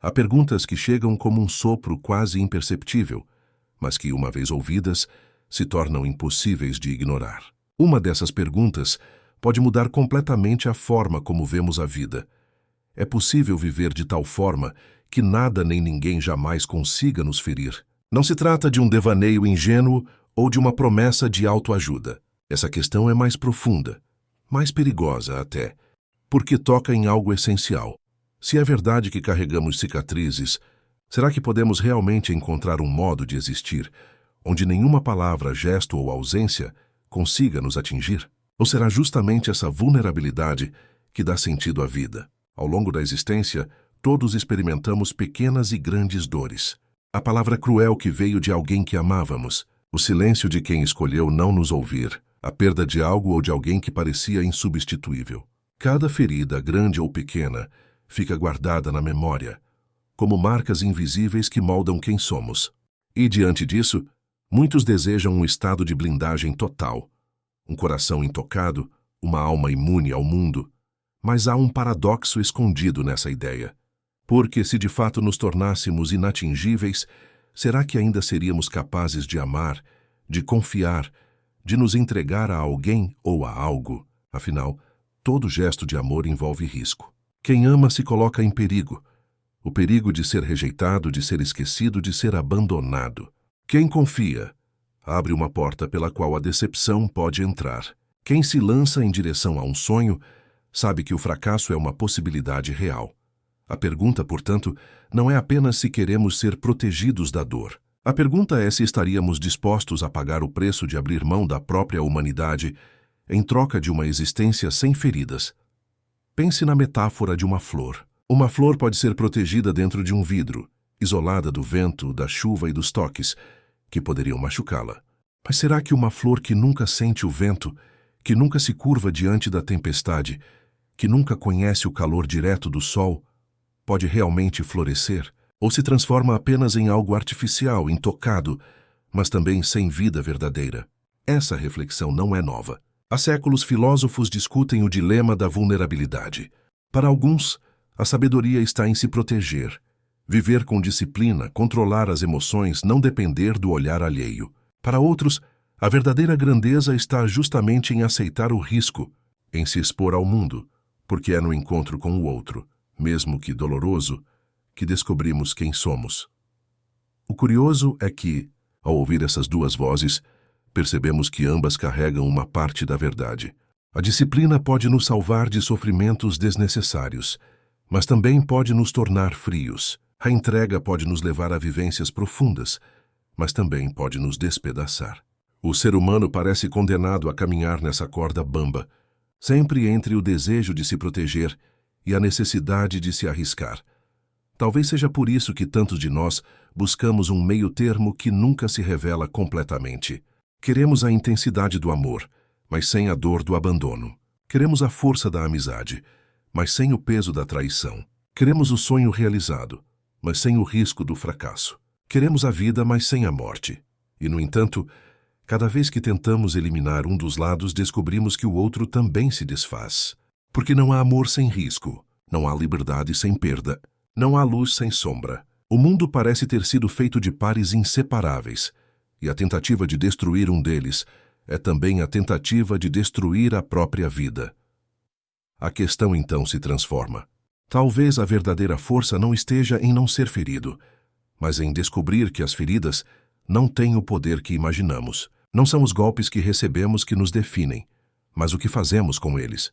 Há perguntas que chegam como um sopro quase imperceptível, mas que, uma vez ouvidas, se tornam impossíveis de ignorar. Uma dessas perguntas pode mudar completamente a forma como vemos a vida. É possível viver de tal forma que nada nem ninguém jamais consiga nos ferir. Não se trata de um devaneio ingênuo ou de uma promessa de autoajuda. Essa questão é mais profunda, mais perigosa até, porque toca em algo essencial. Se é verdade que carregamos cicatrizes, será que podemos realmente encontrar um modo de existir onde nenhuma palavra, gesto ou ausência consiga nos atingir? Ou será justamente essa vulnerabilidade que dá sentido à vida? Ao longo da existência, todos experimentamos pequenas e grandes dores. A palavra cruel que veio de alguém que amávamos, o silêncio de quem escolheu não nos ouvir, a perda de algo ou de alguém que parecia insubstituível. Cada ferida, grande ou pequena, fica guardada na memória, como marcas invisíveis que moldam quem somos. E, diante disso, muitos desejam um estado de blindagem total, um coração intocado, uma alma imune ao mundo. Mas há um paradoxo escondido nessa ideia. Porque se de fato nos tornássemos inatingíveis, será que ainda seríamos capazes de amar, de confiar, de nos entregar a alguém ou a algo? Afinal, todo gesto de amor envolve risco. Quem ama se coloca em perigo. O perigo de ser rejeitado, de ser esquecido, de ser abandonado. Quem confia abre uma porta pela qual a decepção pode entrar. Quem se lança em direção a um sonho sabe que o fracasso é uma possibilidade real. A pergunta, portanto, não é apenas se queremos ser protegidos da dor. A pergunta é se estaríamos dispostos a pagar o preço de abrir mão da própria humanidade em troca de uma existência sem feridas. Pense na metáfora de uma flor. Uma flor pode ser protegida dentro de um vidro, isolada do vento, da chuva e dos toques, que poderiam machucá-la. Mas será que uma flor que nunca sente o vento, que nunca se curva diante da tempestade, que nunca conhece o calor direto do sol, pode realmente florescer? Ou se transforma apenas em algo artificial, intocado, mas também sem vida verdadeira? Essa reflexão não é nova. Há séculos filósofos discutem o dilema da vulnerabilidade. Para alguns, a sabedoria está em se proteger, viver com disciplina, controlar as emoções, não depender do olhar alheio. Para outros, a verdadeira grandeza está justamente em aceitar o risco, em se expor ao mundo, porque é no encontro com o outro, mesmo que doloroso, que descobrimos quem somos. O curioso é que, ao ouvir essas duas vozes, percebemos que ambas carregam uma parte da verdade. A disciplina pode nos salvar de sofrimentos desnecessários, mas também pode nos tornar frios. A entrega pode nos levar a vivências profundas, mas também pode nos despedaçar. O ser humano parece condenado a caminhar nessa corda bamba, sempre entre o desejo de se proteger e a necessidade de se arriscar. Talvez seja por isso que tantos de nós buscamos um meio-termo que nunca se revela completamente. Queremos a intensidade do amor, mas sem a dor do abandono. Queremos a força da amizade, mas sem o peso da traição. Queremos o sonho realizado, mas sem o risco do fracasso. Queremos a vida, mas sem a morte. E, no entanto, cada vez que tentamos eliminar um dos lados, descobrimos que o outro também se desfaz. Porque não há amor sem risco, não há liberdade sem perda, não há luz sem sombra. O mundo parece ter sido feito de pares inseparáveis, e a tentativa de destruir um deles é também a tentativa de destruir a própria vida. A questão então se transforma. Talvez a verdadeira força não esteja em não ser ferido, mas em descobrir que as feridas não têm o poder que imaginamos. Não são os golpes que recebemos que nos definem, mas o que fazemos com eles.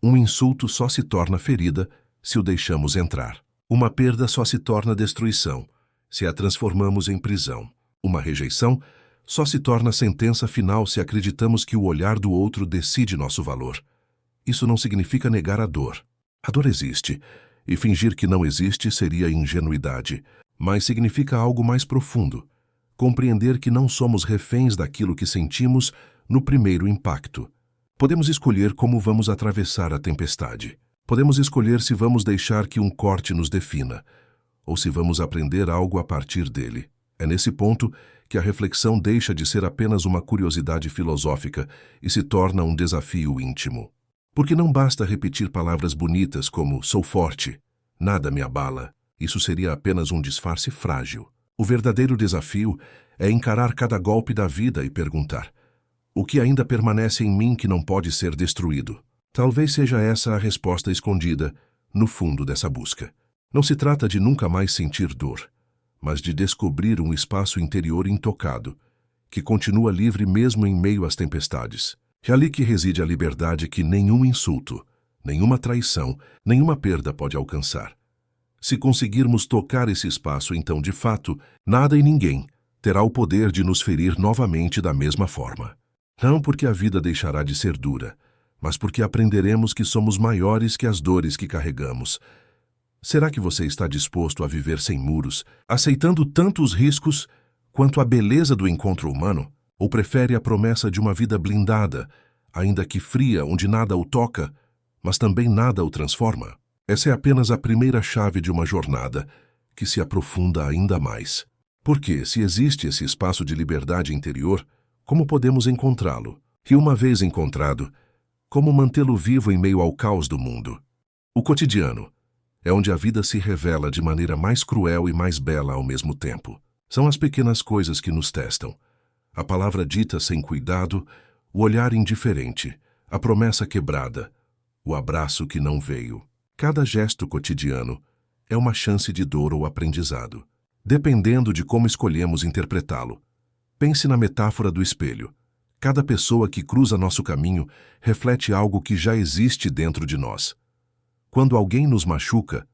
Um insulto só se torna ferida se o deixamos entrar. Uma perda só se torna destruição se a transformamos em prisão. Uma rejeição só se torna sentença final se acreditamos que o olhar do outro decide nosso valor. Isso não significa negar a dor. A dor existe, e fingir que não existe seria ingenuidade, mas significa algo mais profundo. Compreender que não somos reféns daquilo que sentimos no primeiro impacto. Podemos escolher como vamos atravessar a tempestade. Podemos escolher se vamos deixar que um corte nos defina, ou se vamos aprender algo a partir dele. É nesse ponto que a reflexão deixa de ser apenas uma curiosidade filosófica e se torna um desafio íntimo. Porque não basta repetir palavras bonitas como "sou forte", "nada me abala", Isso seria apenas um disfarce frágil. O verdadeiro desafio é encarar cada golpe da vida e perguntar: o que ainda permanece em mim que não pode ser destruído? Talvez seja essa a resposta escondida no fundo dessa busca. Não se trata de nunca mais sentir dor, mas de descobrir um espaço interior intocado, que continua livre mesmo em meio às tempestades. É ali que reside a liberdade que nenhum insulto, nenhuma traição, nenhuma perda pode alcançar. Se conseguirmos tocar esse espaço, então, de fato, nada e ninguém terá o poder de nos ferir novamente da mesma forma. Não porque a vida deixará de ser dura, mas porque aprenderemos que somos maiores que as dores que carregamos. Será que você está disposto a viver sem muros, aceitando tanto os riscos quanto a beleza do encontro humano? Ou prefere a promessa de uma vida blindada, ainda que fria, onde nada o toca, mas também nada o transforma? Essa é apenas a primeira chave de uma jornada que se aprofunda ainda mais. Porque, se existe esse espaço de liberdade interior, como podemos encontrá-lo? E uma vez encontrado, como mantê-lo vivo em meio ao caos do mundo? O cotidiano é onde a vida se revela de maneira mais cruel e mais bela ao mesmo tempo. São as pequenas coisas que nos testam. A palavra dita sem cuidado, o olhar indiferente, a promessa quebrada, o abraço que não veio. Cada gesto cotidiano é uma chance de dor ou aprendizado, dependendo de como escolhemos interpretá-lo. Pense na metáfora do espelho. Cada pessoa que cruza nosso caminho reflete algo que já existe dentro de nós. Quando alguém nos machuca,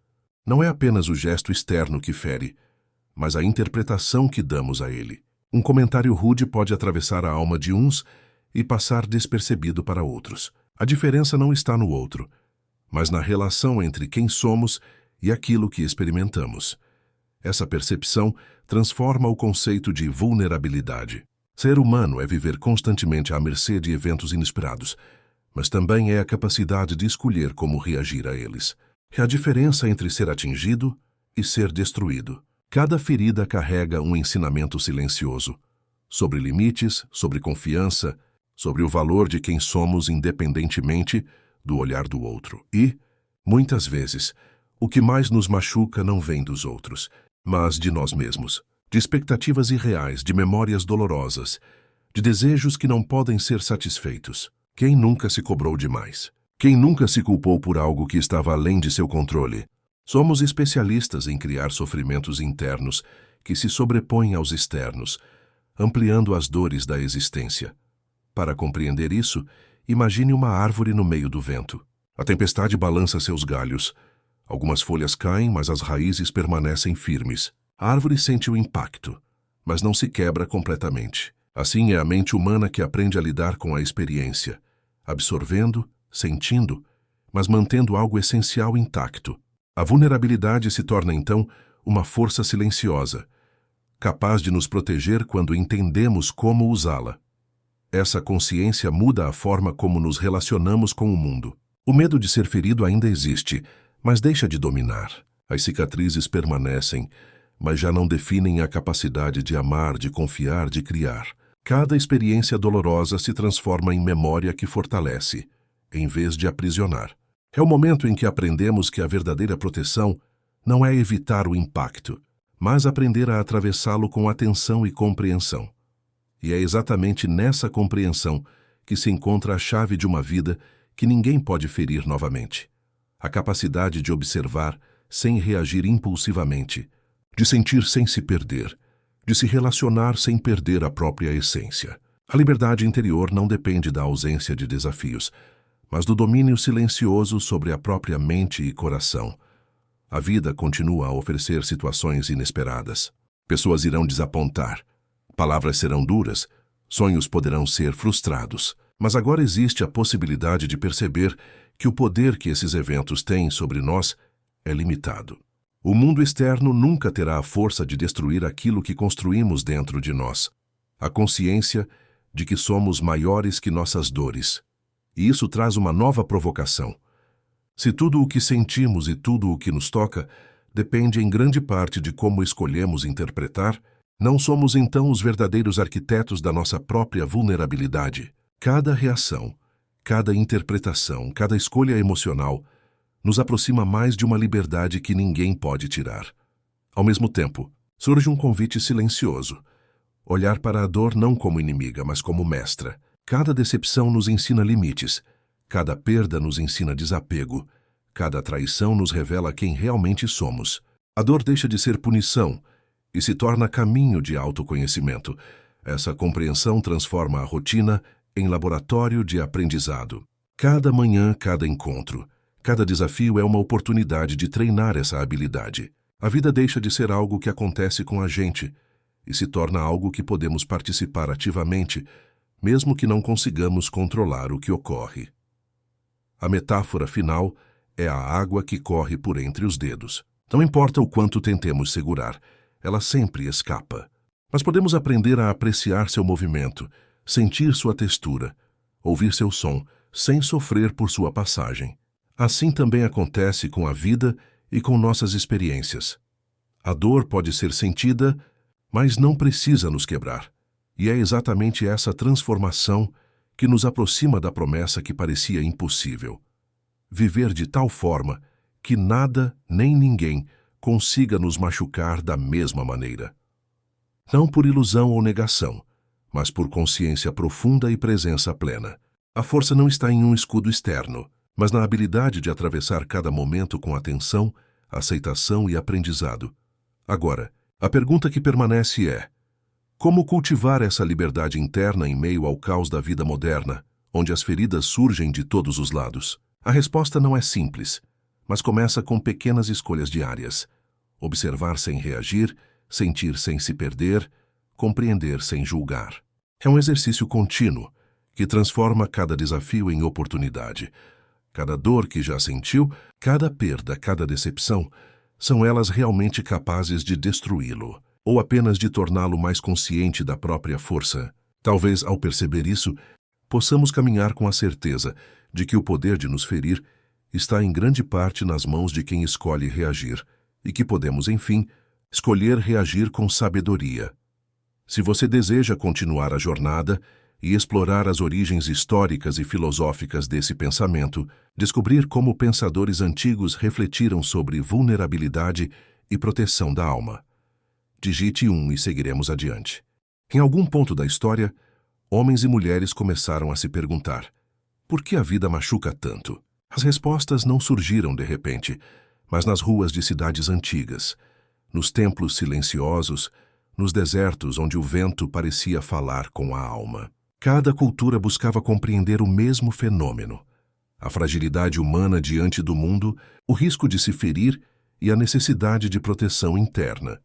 não é apenas o gesto externo que fere, mas a interpretação que damos a ele. Um comentário rude pode atravessar a alma de uns e passar despercebido para outros. A diferença não está no outro, mas na relação entre quem somos e aquilo que experimentamos. Essa percepção transforma o conceito de vulnerabilidade. Ser humano é viver constantemente à mercê de eventos inesperados, mas também é a capacidade de escolher como reagir a eles. É a diferença entre ser atingido e ser destruído. Cada ferida carrega um ensinamento silencioso, sobre limites, sobre confiança, sobre o valor de quem somos independentemente do olhar do outro. E, muitas vezes, o que mais nos machuca não vem dos outros, mas de nós mesmos, de expectativas irreais, de memórias dolorosas, de desejos que não podem ser satisfeitos. Quem nunca se cobrou demais? Quem nunca se culpou por algo que estava além de seu controle? Somos especialistas em criar sofrimentos internos que se sobrepõem aos externos, ampliando as dores da existência. Para compreender isso, imagine uma árvore no meio do vento. A tempestade balança seus galhos. Algumas folhas caem, mas as raízes permanecem firmes. A árvore sente o impacto, mas não se quebra completamente. Assim é a mente humana que aprende a lidar com a experiência, absorvendo, sentindo, mas mantendo algo essencial intacto. A vulnerabilidade se torna, então, uma força silenciosa, capaz de nos proteger quando entendemos como usá-la. Essa consciência muda a forma como nos relacionamos com o mundo. O medo de ser ferido ainda existe, mas deixa de dominar. As cicatrizes permanecem, mas já não definem a capacidade de amar, de confiar, de criar. Cada experiência dolorosa se transforma em memória que fortalece, em vez de aprisionar. É o momento em que aprendemos que a verdadeira proteção não é evitar o impacto, mas aprender a atravessá-lo com atenção e compreensão. E é exatamente nessa compreensão que se encontra a chave de uma vida que ninguém pode ferir novamente. A capacidade de observar sem reagir impulsivamente, de sentir sem se perder, de se relacionar sem perder a própria essência. A liberdade interior não depende da ausência de desafios, mas do domínio silencioso sobre a própria mente e coração. A vida continua a oferecer situações inesperadas. Pessoas irão desapontar. Palavras serão duras, sonhos poderão ser frustrados, mas agora existe a possibilidade de perceber que o poder que esses eventos têm sobre nós é limitado. O mundo externo nunca terá a força de destruir aquilo que construímos dentro de nós. A consciência de que somos maiores que nossas dores. E isso traz uma nova provocação. Se tudo o que sentimos e tudo o que nos toca depende em grande parte de como escolhemos interpretar, não somos então os verdadeiros arquitetos da nossa própria vulnerabilidade. Cada reação, cada interpretação, cada escolha emocional nos aproxima mais de uma liberdade que ninguém pode tirar. Ao mesmo tempo, surge um convite silencioso. Olhar para a dor não como inimiga, mas como mestra. Cada decepção nos ensina limites. Cada perda nos ensina desapego. Cada traição nos revela quem realmente somos. A dor deixa de ser punição e se torna caminho de autoconhecimento. Essa compreensão transforma a rotina em laboratório de aprendizado. Cada manhã, cada encontro, cada desafio é uma oportunidade de treinar essa habilidade. A vida deixa de ser algo que acontece com a gente e se torna algo que podemos participar ativamente, mesmo que não consigamos controlar o que ocorre. A metáfora final é a água que corre por entre os dedos. Não importa o quanto tentemos segurar, ela sempre escapa. Mas podemos aprender a apreciar seu movimento, sentir sua textura, ouvir seu som, sem sofrer por sua passagem. Assim também acontece com a vida e com nossas experiências. A dor pode ser sentida, mas não precisa nos quebrar. E é exatamente essa transformação que nos aproxima da promessa que parecia impossível. Viver de tal forma que nada nem ninguém consiga nos machucar da mesma maneira. Não por ilusão ou negação, mas por consciência profunda e presença plena. A força não está em um escudo externo, mas na habilidade de atravessar cada momento com atenção, aceitação e aprendizado. Agora, a pergunta que permanece é: como cultivar essa liberdade interna em meio ao caos da vida moderna, onde as feridas surgem de todos os lados? A resposta não é simples, mas começa com pequenas escolhas diárias. Observar sem reagir, sentir sem se perder, compreender sem julgar. É um exercício contínuo, que transforma cada desafio em oportunidade. Cada dor que já sentiu, cada perda, cada decepção, são elas realmente capazes de destruí-lo, ou apenas de torná-lo mais consciente da própria força. Talvez, ao perceber isso, possamos caminhar com a certeza de que o poder de nos ferir está em grande parte nas mãos de quem escolhe reagir, e que podemos, enfim, escolher reagir com sabedoria. Se você deseja continuar a jornada e explorar as origens históricas e filosóficas desse pensamento, descobrir como pensadores antigos refletiram sobre vulnerabilidade e proteção da alma, digite 1 e seguiremos adiante. Em algum ponto da história, homens e mulheres começaram a se perguntar: por que a vida machuca tanto? As respostas não surgiram de repente, mas nas ruas de cidades antigas, nos templos silenciosos, nos desertos onde o vento parecia falar com a alma. Cada cultura buscava compreender o mesmo fenômeno: a fragilidade humana diante do mundo, o risco de se ferir e a necessidade de proteção interna.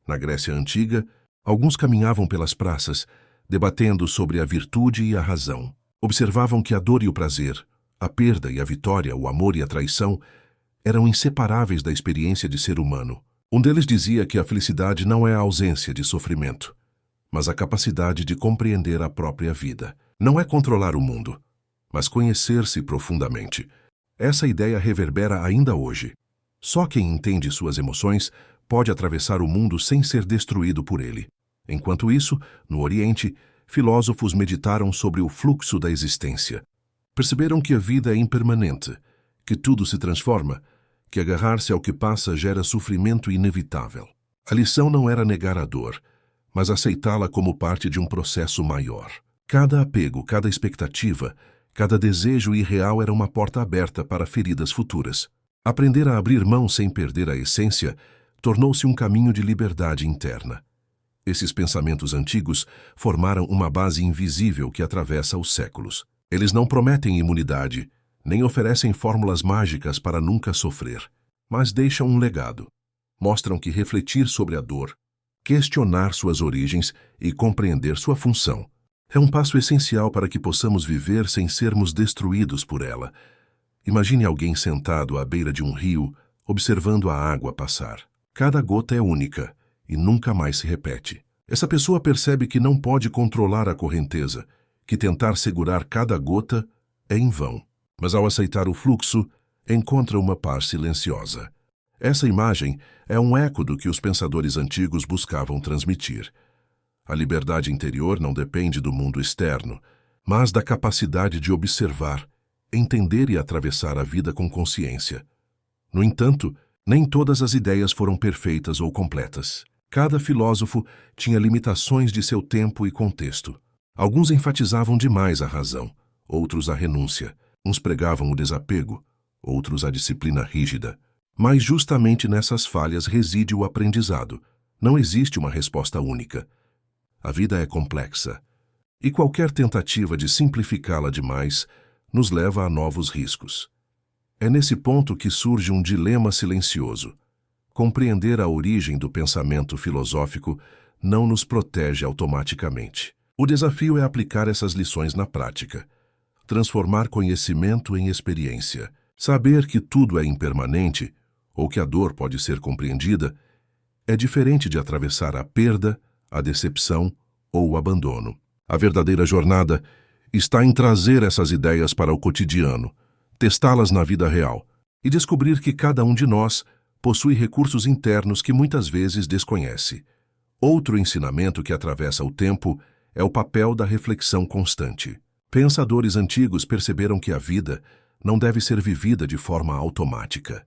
Na Grécia Antiga, alguns caminhavam pelas praças, debatendo sobre a virtude e a razão. Observavam que a dor e o prazer, a perda e a vitória, o amor e a traição, eram inseparáveis da experiência de ser humano. Um deles dizia que a felicidade não é a ausência de sofrimento, mas a capacidade de compreender a própria vida. Não é controlar o mundo, mas conhecer-se profundamente. Essa ideia reverbera ainda hoje. Só quem entende suas emoções pode atravessar o mundo sem ser destruído por ele. Enquanto isso, no Oriente, filósofos meditaram sobre o fluxo da existência. Perceberam que a vida é impermanente, que tudo se transforma, que agarrar-se ao que passa gera sofrimento inevitável. A lição não era negar a dor, mas aceitá-la como parte de um processo maior. Cada apego, cada expectativa, cada desejo irreal era uma porta aberta para feridas futuras. Aprender a abrir mão sem perder a essência tornou-se um caminho de liberdade interna. Esses pensamentos antigos formaram uma base invisível que atravessa os séculos. Eles não prometem imunidade, nem oferecem fórmulas mágicas para nunca sofrer, mas deixam um legado. Mostram que refletir sobre a dor, questionar suas origens e compreender sua função é um passo essencial para que possamos viver sem sermos destruídos por ela. Imagine alguém sentado à beira de um rio, observando a água passar. Cada gota é única e nunca mais se repete. Essa pessoa percebe que não pode controlar a correnteza, que tentar segurar cada gota é em vão. Mas ao aceitar o fluxo, encontra uma paz silenciosa. Essa imagem é um eco do que os pensadores antigos buscavam transmitir. A liberdade interior não depende do mundo externo, mas da capacidade de observar, entender e atravessar a vida com consciência. No entanto, Nem todas as ideias foram perfeitas ou completas. Cada filósofo tinha limitações de seu tempo e contexto. Alguns enfatizavam demais a razão, outros a renúncia. Uns pregavam o desapego, outros a disciplina rígida. Mas justamente nessas falhas reside o aprendizado. Não existe uma resposta única. A vida é complexa, e qualquer tentativa de simplificá-la demais nos leva a novos riscos. É nesse ponto que surge um dilema silencioso. Compreender a origem do pensamento filosófico não nos protege automaticamente. O desafio é aplicar essas lições na prática, transformar conhecimento em experiência. Saber que tudo é impermanente, ou que a dor pode ser compreendida, é diferente de atravessar a perda, a decepção ou o abandono. A verdadeira jornada está em trazer essas ideias para o cotidiano, testá-las na vida real e descobrir que cada um de nós possui recursos internos que muitas vezes desconhece. Outro ensinamento que atravessa o tempo é o papel da reflexão constante. Pensadores antigos perceberam que a vida não deve ser vivida de forma automática,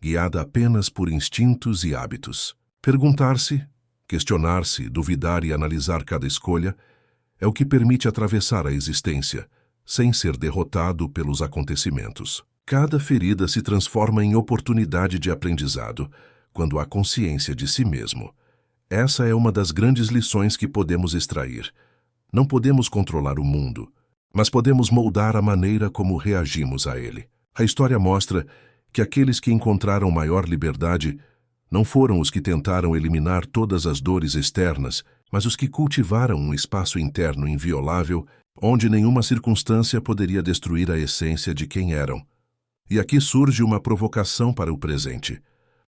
guiada apenas por instintos e hábitos. Perguntar-se, questionar-se, duvidar e analisar cada escolha é o que permite atravessar a existência, sem ser derrotado pelos acontecimentos. Cada ferida se transforma em oportunidade de aprendizado, quando há consciência de si mesmo. Essa é uma das grandes lições que podemos extrair. Não podemos controlar o mundo, mas podemos moldar a maneira como reagimos a ele. A história mostra que aqueles que encontraram maior liberdade não foram os que tentaram eliminar todas as dores externas, mas os que cultivaram um espaço interno inviolável, onde nenhuma circunstância poderia destruir a essência de quem eram. E aqui surge uma provocação para o presente.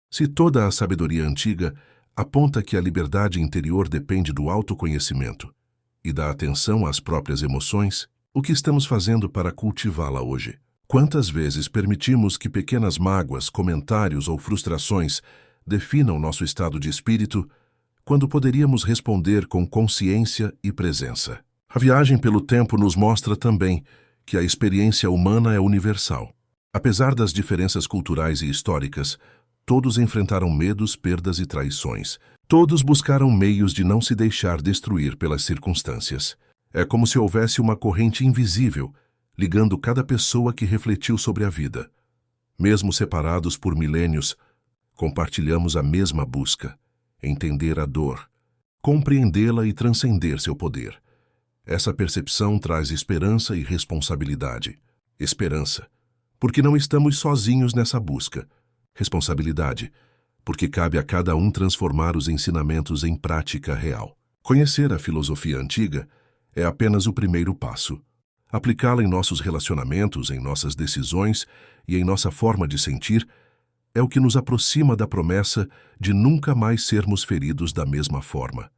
Se toda a sabedoria antiga aponta que a liberdade interior depende do autoconhecimento e da atenção às próprias emoções, o que estamos fazendo para cultivá-la hoje? Quantas vezes permitimos que pequenas mágoas, comentários ou frustrações definam nosso estado de espírito, quando poderíamos responder com consciência e presença? A viagem pelo tempo nos mostra também que a experiência humana é universal. Apesar das diferenças culturais e históricas, todos enfrentaram medos, perdas e traições. Todos buscaram meios de não se deixar destruir pelas circunstâncias. É como se houvesse uma corrente invisível, ligando cada pessoa que refletiu sobre a vida. Mesmo separados por milênios, compartilhamos a mesma busca: entender a dor, compreendê-la e transcender seu poder. Essa percepção traz esperança e responsabilidade. Esperança, porque não estamos sozinhos nessa busca. Responsabilidade, porque cabe a cada um transformar os ensinamentos em prática real. Conhecer a filosofia antiga é apenas o primeiro passo. Aplicá-la em nossos relacionamentos, em nossas decisões e em nossa forma de sentir é o que nos aproxima da promessa de nunca mais sermos feridos da mesma forma.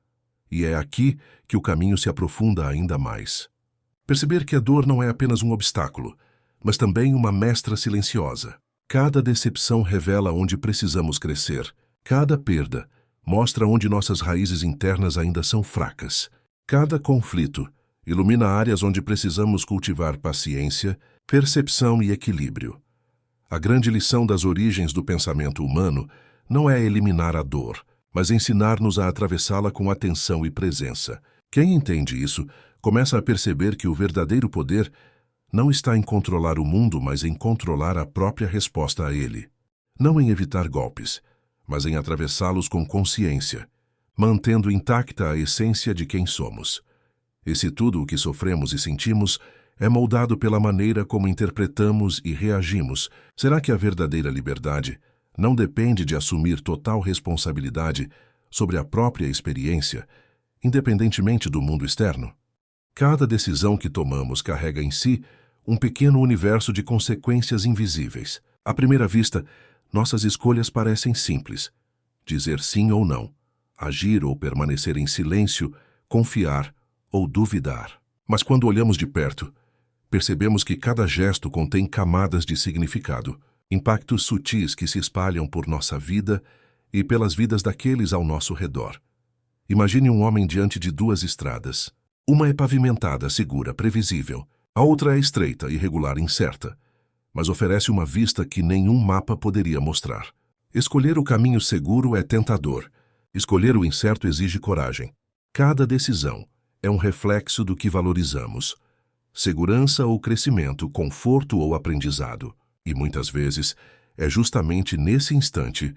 E é aqui que o caminho se aprofunda ainda mais. Perceber que a dor não é apenas um obstáculo, mas também uma mestra silenciosa. Cada decepção revela onde precisamos crescer. Cada perda mostra onde nossas raízes internas ainda são fracas. Cada conflito ilumina áreas onde precisamos cultivar paciência, percepção e equilíbrio. A grande lição das origens do pensamento humano não é eliminar a dor, mas ensinar-nos a atravessá-la com atenção e presença. Quem entende isso começa a perceber que o verdadeiro poder não está em controlar o mundo, mas em controlar a própria resposta a ele. Não em evitar golpes, mas em atravessá-los com consciência, mantendo intacta a essência de quem somos. E se tudo o que sofremos e sentimos é moldado pela maneira como interpretamos e reagimos, será que a verdadeira liberdade não depende de assumir total responsabilidade sobre a própria experiência, independentemente do mundo externo? Cada decisão que tomamos carrega em si um pequeno universo de consequências invisíveis. À primeira vista, nossas escolhas parecem simples: dizer sim ou não, agir ou permanecer em silêncio, confiar ou duvidar. Mas quando olhamos de perto, percebemos que cada gesto contém camadas de significado, impactos sutis que se espalham por nossa vida e pelas vidas daqueles ao nosso redor. Imagine um homem diante de duas estradas. Uma é pavimentada, segura, previsível. A outra é estreita, irregular, incerta, mas oferece uma vista que nenhum mapa poderia mostrar. Escolher o caminho seguro é tentador. Escolher o incerto exige coragem. Cada decisão é um reflexo do que valorizamos: segurança ou crescimento, conforto ou aprendizado. E muitas vezes é justamente nesse instante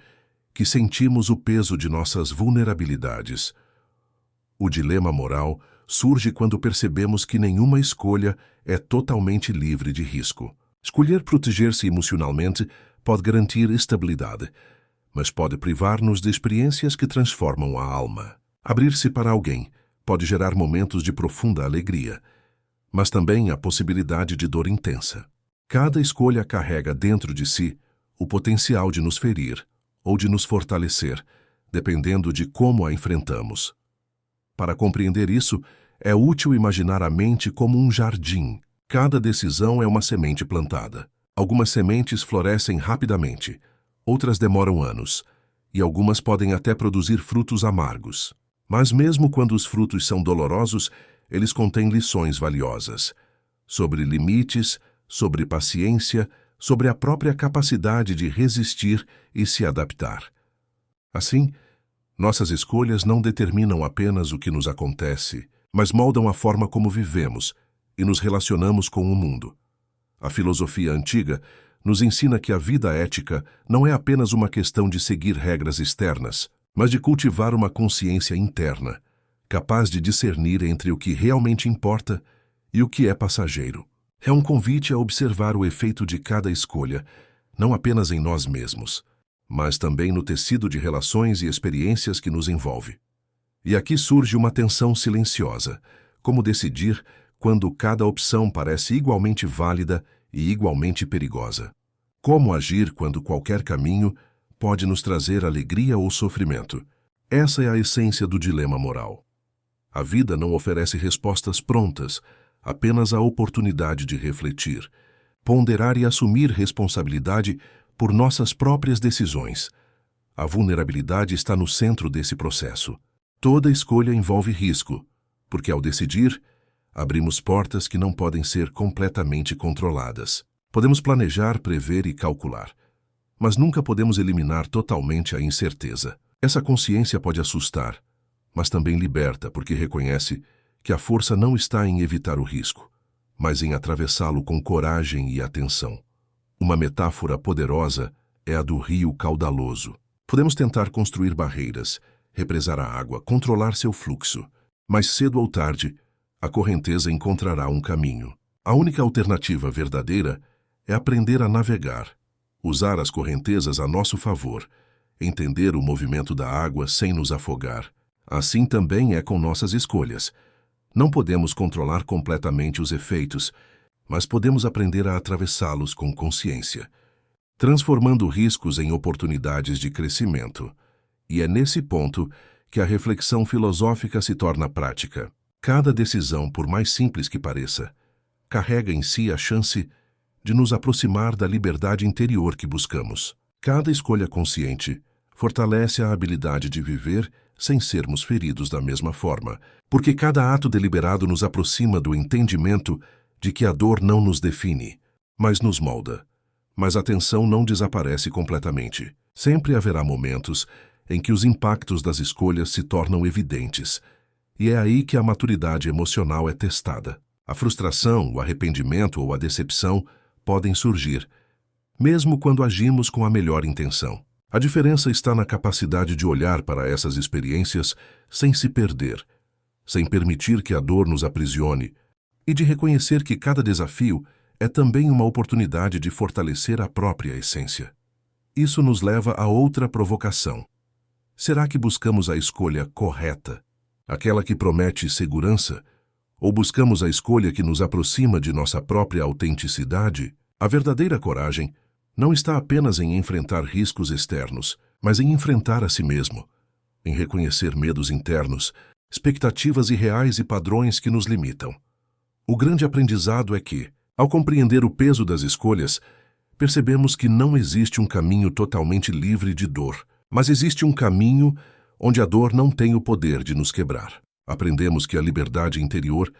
que sentimos o peso de nossas vulnerabilidades. O dilema moral surge quando percebemos que nenhuma escolha é totalmente livre de risco. Escolher proteger-se emocionalmente pode garantir estabilidade, mas pode privar-nos de experiências que transformam a alma. Abrir-se para alguém pode gerar momentos de profunda alegria, mas também a possibilidade de dor intensa. Cada escolha carrega dentro de si o potencial de nos ferir ou de nos fortalecer, dependendo de como a enfrentamos. Para compreender isso, é útil imaginar a mente como um jardim. Cada decisão é uma semente plantada. Algumas sementes florescem rapidamente, outras demoram anos, e algumas podem até produzir frutos amargos. Mas mesmo quando os frutos são dolorosos, eles contêm lições valiosas sobre limites, sobre paciência, sobre a própria capacidade de resistir e se adaptar. Assim, nossas escolhas não determinam apenas o que nos acontece, mas moldam a forma como vivemos e nos relacionamos com o mundo. A filosofia antiga nos ensina que a vida ética não é apenas uma questão de seguir regras externas, mas de cultivar uma consciência interna, capaz de discernir entre o que realmente importa e o que é passageiro. É um convite a observar o efeito de cada escolha, não apenas em nós mesmos, mas também no tecido de relações e experiências que nos envolve. E aqui surge uma tensão silenciosa: como decidir quando cada opção parece igualmente válida e igualmente perigosa? Como agir quando qualquer caminho pode nos trazer alegria ou sofrimento? Essa é a essência do dilema moral. A vida não oferece respostas prontas, apenas a oportunidade de refletir, ponderar e assumir responsabilidade por nossas próprias decisões. A vulnerabilidade está no centro desse processo. Toda escolha envolve risco, porque ao decidir, abrimos portas que não podem ser completamente controladas. Podemos planejar, prever e calcular, mas nunca podemos eliminar totalmente a incerteza. Essa consciência pode assustar, mas também liberta, porque reconhece que a força não está em evitar o risco, mas em atravessá-lo com coragem e atenção. Uma metáfora poderosa é a do rio caudaloso. Podemos tentar construir barreiras, represar a água, controlar seu fluxo, mas cedo ou tarde, a correnteza encontrará um caminho. A única alternativa verdadeira é aprender a navegar, usar as correntezas a nosso favor, entender o movimento da água sem nos afogar. Assim também é com nossas escolhas. Não podemos controlar completamente os efeitos, mas podemos aprender a atravessá-los com consciência, transformando riscos em oportunidades de crescimento. E é nesse ponto que a reflexão filosófica se torna prática. Cada decisão, por mais simples que pareça, carrega em si a chance de nos aproximar da liberdade interior que buscamos. Cada escolha consciente fortalece a habilidade de viver sem sermos feridos da mesma forma, porque cada ato deliberado nos aproxima do entendimento de que a dor não nos define, mas nos molda. Mas a tensão não desaparece completamente. Sempre haverá momentos em que os impactos das escolhas se tornam evidentes, e é aí que a maturidade emocional é testada. A frustração, o arrependimento ou a decepção podem surgir, mesmo quando agimos com a melhor intenção. A diferença está na capacidade de olhar para essas experiências sem se perder, sem permitir que a dor nos aprisione, e de reconhecer que cada desafio é também uma oportunidade de fortalecer a própria essência. Isso nos leva a outra provocação. Será que buscamos a escolha correta, aquela que promete segurança, ou buscamos a escolha que nos aproxima de nossa própria autenticidade? A verdadeira coragem não está apenas em enfrentar riscos externos, mas em enfrentar a si mesmo, em reconhecer medos internos, expectativas irreais e padrões que nos limitam. O grande aprendizado é que, ao compreender o peso das escolhas, percebemos que não existe um caminho totalmente livre de dor, mas existe um caminho onde a dor não tem o poder de nos quebrar. Aprendemos que a liberdade interior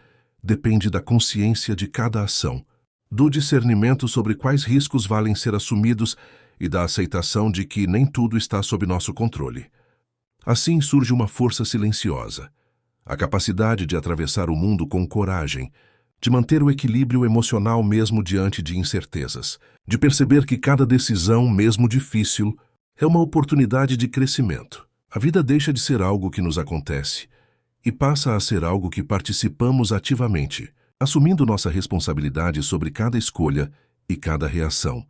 depende da consciência de cada ação, do discernimento sobre quais riscos valem ser assumidos e da aceitação de que nem tudo está sob nosso controle. Assim surge uma força silenciosa, a capacidade de atravessar o mundo com coragem, de manter o equilíbrio emocional mesmo diante de incertezas, de perceber que cada decisão, mesmo difícil, é uma oportunidade de crescimento. A vida deixa de ser algo que nos acontece e passa a ser algo que participamos ativamente, assumindo nossa responsabilidade sobre cada escolha e cada reação.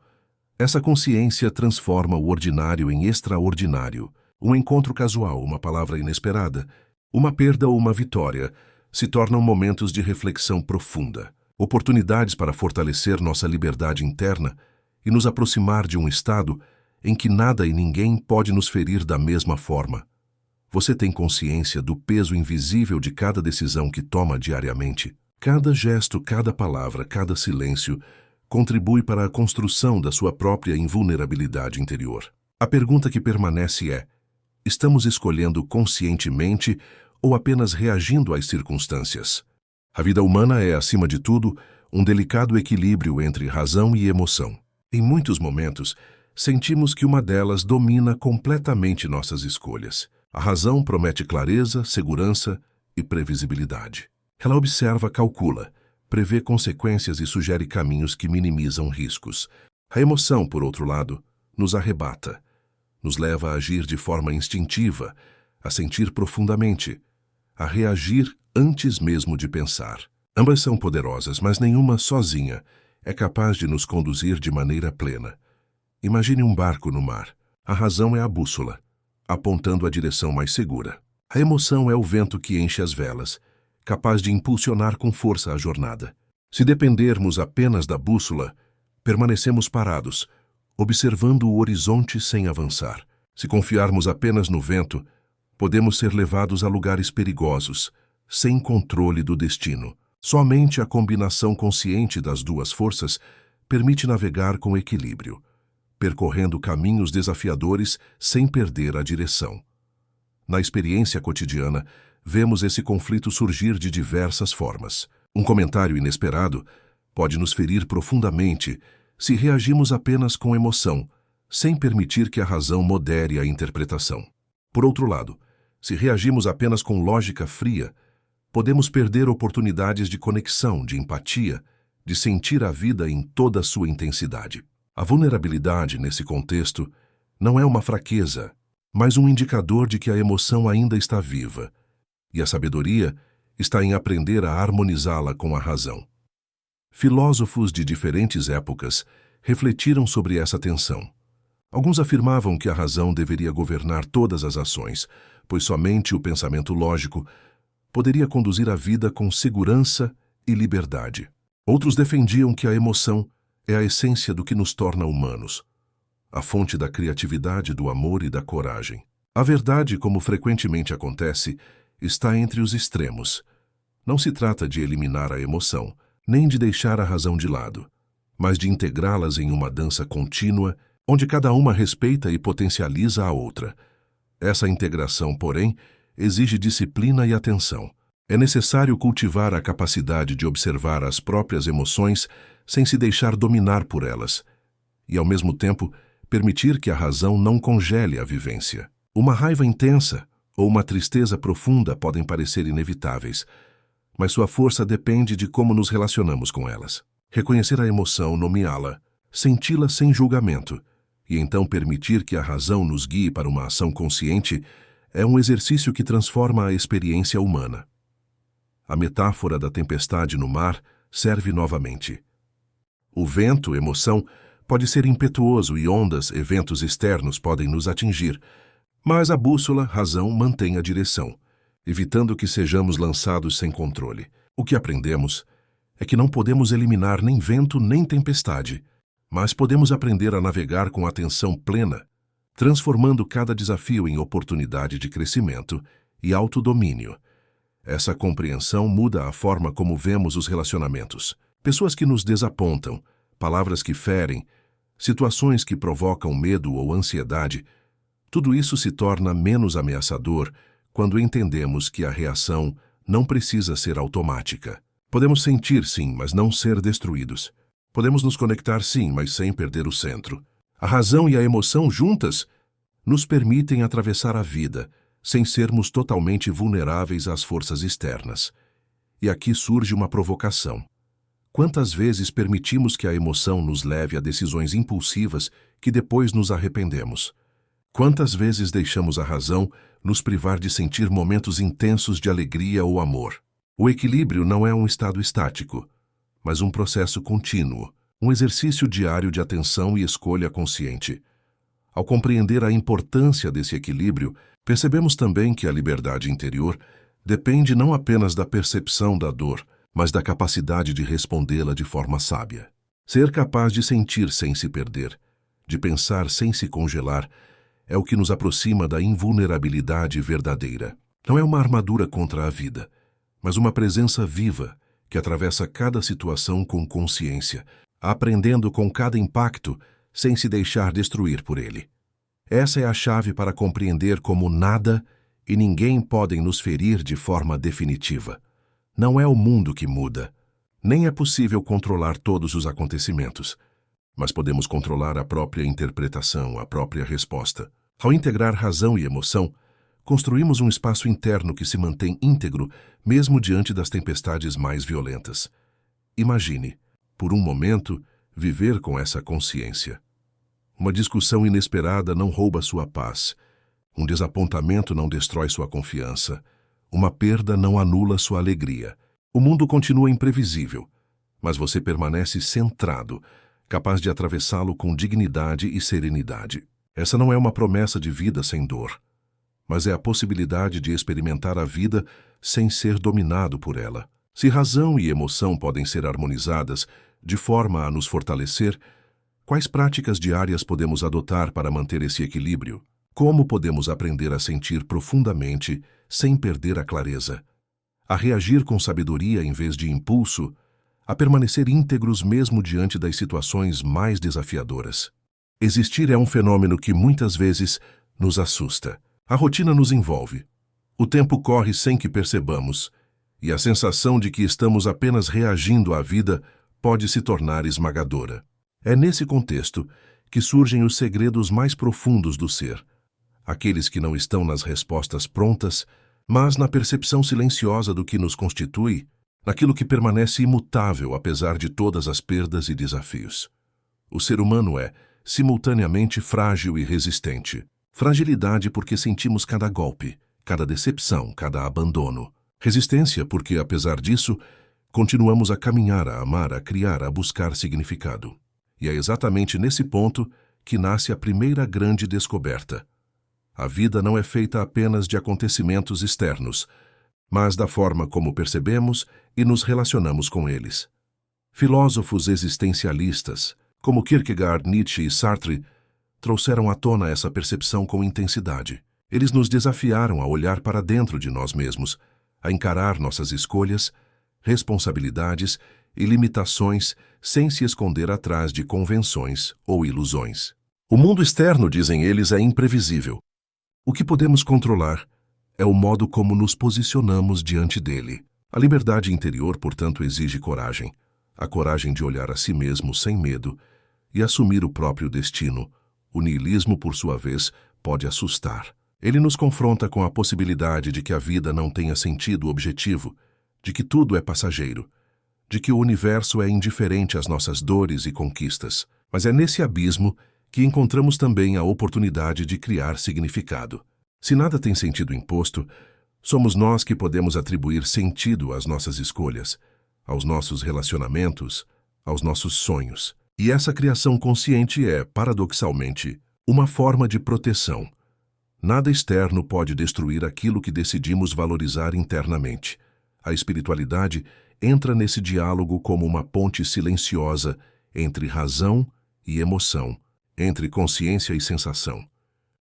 Essa consciência transforma o ordinário em extraordinário. Um encontro casual, uma palavra inesperada, uma perda ou uma vitória se tornam momentos de reflexão profunda, oportunidades para fortalecer nossa liberdade interna e nos aproximar de um estado em que nada e ninguém pode nos ferir da mesma forma. Você tem consciência do peso invisível de cada decisão que toma diariamente? Cada gesto, cada palavra, cada silêncio contribui para a construção da sua própria invulnerabilidade interior. A pergunta que permanece é: estamos escolhendo conscientemente ou apenas reagindo às circunstâncias? A vida humana é, acima de tudo, um delicado equilíbrio entre razão e emoção. Em muitos momentos, sentimos que uma delas domina completamente nossas escolhas. A razão promete clareza, segurança e previsibilidade. Ela observa, calcula, prevê consequências e sugere caminhos que minimizam riscos. A emoção, por outro lado, nos arrebata, nos leva a agir de forma instintiva, a sentir profundamente, a reagir antes mesmo de pensar. Ambas são poderosas, mas nenhuma sozinha é capaz de nos conduzir de maneira plena. Imagine um barco no mar. A razão é a bússola, apontando a direção mais segura. A emoção é o vento que enche as velas, capaz de impulsionar com força a jornada. Se dependermos apenas da bússola, permanecemos parados, observando o horizonte sem avançar. Se confiarmos apenas no vento, podemos ser levados a lugares perigosos, sem controle do destino. Somente a combinação consciente das duas forças permite navegar com equilíbrio, percorrendo caminhos desafiadores sem perder a direção. Na experiência cotidiana, vemos esse conflito surgir de diversas formas. Um comentário inesperado pode nos ferir profundamente se reagimos apenas com emoção, sem permitir que a razão modere a interpretação. Por outro lado, se reagimos apenas com lógica fria, podemos perder oportunidades de conexão, de empatia, de sentir a vida em toda a sua intensidade. A vulnerabilidade, nesse contexto, não é uma fraqueza, mas um indicador de que a emoção ainda está viva, e a sabedoria está em aprender a harmonizá-la com a razão. Filósofos de diferentes épocas refletiram sobre essa tensão. Alguns afirmavam que a razão deveria governar todas as ações, pois somente o pensamento lógico poderia conduzir a vida com segurança e liberdade. Outros defendiam que a emoção é a essência do que nos torna humanos, a fonte da criatividade, do amor e da coragem. A verdade, como frequentemente acontece, está entre os extremos. Não se trata de eliminar a emoção, nem de deixar a razão de lado, mas de integrá-las em uma dança contínua, onde cada uma respeita e potencializa a outra. Essa integração, porém, exige disciplina e atenção. É necessário cultivar a capacidade de observar as próprias emoções sem se deixar dominar por elas, e, ao mesmo tempo, permitir que a razão não congele a vivência. Uma raiva intensa ou uma tristeza profunda podem parecer inevitáveis, mas sua força depende de como nos relacionamos com elas. Reconhecer a emoção, nomeá-la, senti-la sem julgamento, e então permitir que a razão nos guie para uma ação consciente é um exercício que transforma a experiência humana. A metáfora da tempestade no mar serve novamente. O vento, emoção, pode ser impetuoso e ondas, eventos externos podem nos atingir, mas a bússola, razão, mantém a direção, evitando que sejamos lançados sem controle. O que aprendemos é que não podemos eliminar nem vento nem tempestade, mas podemos aprender a navegar com atenção plena, transformando cada desafio em oportunidade de crescimento e autodomínio. Essa compreensão muda a forma como vemos os relacionamentos. Pessoas que nos desapontam, palavras que ferem, situações que provocam medo ou ansiedade, tudo isso se torna menos ameaçador quando entendemos que a reação não precisa ser automática. Podemos sentir, sim, mas não ser destruídos. Podemos nos conectar, sim, mas sem perder o centro. A razão e a emoção juntas nos permitem atravessar a vida sem sermos totalmente vulneráveis às forças externas. E aqui surge uma provocação. Quantas vezes permitimos que a emoção nos leve a decisões impulsivas que depois nos arrependemos? Quantas vezes deixamos a razão nos privar de sentir momentos intensos de alegria ou amor? O equilíbrio não é um estado estático, mas um processo contínuo, um exercício diário de atenção e escolha consciente. Ao compreender a importância desse equilíbrio, percebemos também que a liberdade interior depende não apenas da percepção da dor, mas da capacidade de respondê-la de forma sábia. Ser capaz de sentir sem se perder, de pensar sem se congelar, é o que nos aproxima da invulnerabilidade verdadeira. Não é uma armadura contra a vida, mas uma presença viva que atravessa cada situação com consciência, aprendendo com cada impacto sem se deixar destruir por ele. Essa é a chave para compreender como nada e ninguém podem nos ferir de forma definitiva. Não é o mundo que muda, nem é possível controlar todos os acontecimentos, mas podemos controlar a própria interpretação, a própria resposta. Ao integrar razão e emoção, construímos um espaço interno que se mantém íntegro mesmo diante das tempestades mais violentas. Imagine, por um momento, viver com essa consciência. Uma discussão inesperada não rouba sua paz. Um desapontamento não destrói sua confiança. Uma perda não anula sua alegria. O mundo continua imprevisível, mas você permanece centrado, capaz de atravessá-lo com dignidade e serenidade. Essa não é uma promessa de vida sem dor, mas é a possibilidade de experimentar a vida sem ser dominado por ela. Se razão e emoção podem ser harmonizadas de forma a nos fortalecer, quais práticas diárias podemos adotar para manter esse equilíbrio? Como podemos aprender a sentir profundamente sem perder a clareza? A reagir com sabedoria em vez de impulso? A permanecer íntegros mesmo diante das situações mais desafiadoras? Existir é um fenômeno que muitas vezes nos assusta. A rotina nos envolve. O tempo corre sem que percebamos, e a sensação de que estamos apenas reagindo à vida pode se tornar esmagadora. É nesse contexto que surgem os segredos mais profundos do ser, aqueles que não estão nas respostas prontas, mas na percepção silenciosa do que nos constitui, naquilo que permanece imutável apesar de todas as perdas e desafios. O ser humano é, simultaneamente, frágil e resistente. Fragilidade porque sentimos cada golpe, cada decepção, cada abandono. Resistência porque, apesar disso, continuamos a caminhar, a amar, a criar, a buscar significado. E é exatamente nesse ponto que nasce a primeira grande descoberta. A vida não é feita apenas de acontecimentos externos, mas da forma como percebemos e nos relacionamos com eles. Filósofos existencialistas, como Kierkegaard, Nietzsche e Sartre, trouxeram à tona essa percepção com intensidade. Eles nos desafiaram a olhar para dentro de nós mesmos, a encarar nossas escolhas, responsabilidades e limitações sem se esconder atrás de convenções ou ilusões. O mundo externo, dizem eles, é imprevisível. O que podemos controlar é o modo como nos posicionamos diante dele. A liberdade interior, portanto, exige coragem. A coragem de olhar a si mesmo sem medo e assumir o próprio destino. O niilismo, por sua vez, pode assustar. Ele nos confronta com a possibilidade de que a vida não tenha sentido objetivo, de que tudo é passageiro, de que o universo é indiferente às nossas dores e conquistas. Mas é nesse abismo que encontramos também a oportunidade de criar significado. Se nada tem sentido imposto, somos nós que podemos atribuir sentido às nossas escolhas, aos nossos relacionamentos, aos nossos sonhos. E essa criação consciente é, paradoxalmente, uma forma de proteção. Nada externo pode destruir aquilo que decidimos valorizar internamente. A espiritualidade entra nesse diálogo como uma ponte silenciosa entre razão e emoção, entre consciência e sensação.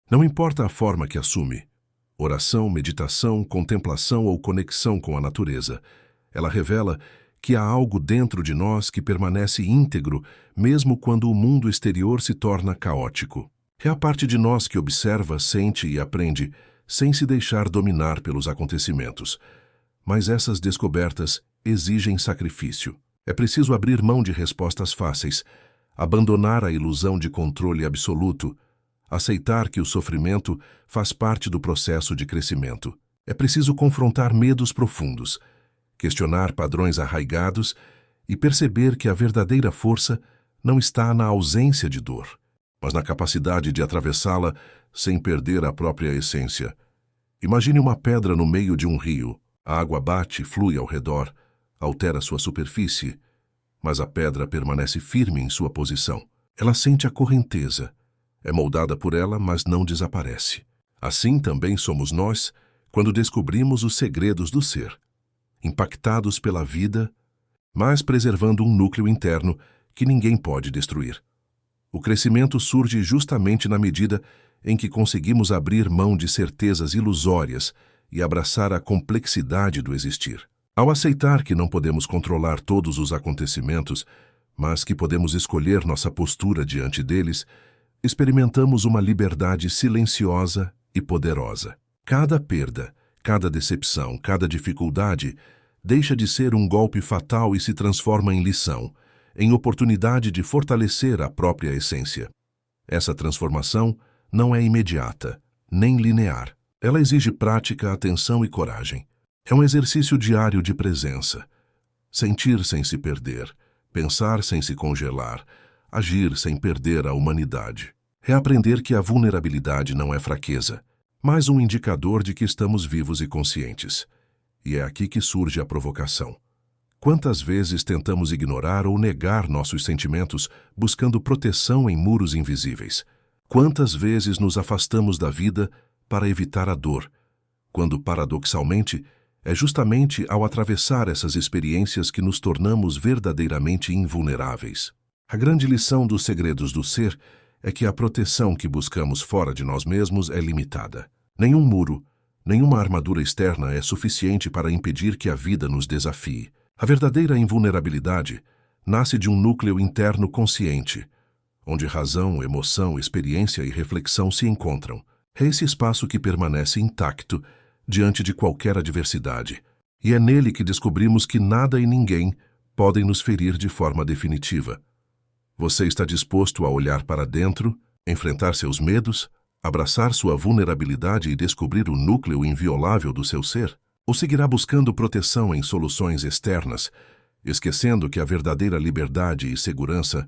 Não importa a forma que assume, oração, meditação, contemplação ou conexão com a natureza, ela revela que há algo dentro de nós que permanece íntegro mesmo quando o mundo exterior se torna caótico. É a parte de nós que observa, sente e aprende, sem se deixar dominar pelos acontecimentos. Mas essas descobertas exigem sacrifício. É preciso abrir mão de respostas fáceis, abandonar a ilusão de controle absoluto, aceitar que o sofrimento faz parte do processo de crescimento. É preciso confrontar medos profundos, questionar padrões arraigados e perceber que a verdadeira força não está na ausência de dor, mas na capacidade de atravessá-la sem perder a própria essência. Imagine uma pedra no meio de um rio. A água bate, flui ao redor, altera sua superfície, mas a pedra permanece firme em sua posição. Ela sente a correnteza, é moldada por ela, mas não desaparece. Assim também somos nós quando descobrimos os segredos do ser, impactados pela vida, mas preservando um núcleo interno que ninguém pode destruir. O crescimento surge justamente na medida em que conseguimos abrir mão de certezas ilusórias e abraçar a complexidade do existir. Ao aceitar que não podemos controlar todos os acontecimentos, mas que podemos escolher nossa postura diante deles, experimentamos uma liberdade silenciosa e poderosa. Cada perda, cada decepção, cada dificuldade deixa de ser um golpe fatal e se transforma em lição, em oportunidade de fortalecer a própria essência. Essa transformação não é imediata, nem linear. Ela exige prática, atenção e coragem. É um exercício diário de presença. Sentir sem se perder, pensar sem se congelar, agir sem perder a humanidade. É aprender que a vulnerabilidade não é fraqueza, mas um indicador de que estamos vivos e conscientes. E é aqui que surge a provocação. Quantas vezes tentamos ignorar ou negar nossos sentimentos, buscando proteção em muros invisíveis? Quantas vezes nos afastamos da vida para evitar a dor, quando, paradoxalmente, é justamente ao atravessar essas experiências que nos tornamos verdadeiramente invulneráveis. A grande lição dos segredos do ser é que a proteção que buscamos fora de nós mesmos é limitada. Nenhum muro, nenhuma armadura externa é suficiente para impedir que a vida nos desafie. A verdadeira invulnerabilidade nasce de um núcleo interno consciente, onde razão, emoção, experiência e reflexão se encontram. É esse espaço que permanece intacto diante de qualquer adversidade, e é nele que descobrimos que nada e ninguém podem nos ferir de forma definitiva. Você está disposto a olhar para dentro, enfrentar seus medos, abraçar sua vulnerabilidade e descobrir o núcleo inviolável do seu ser? Ou seguirá buscando proteção em soluções externas, esquecendo que a verdadeira liberdade e segurança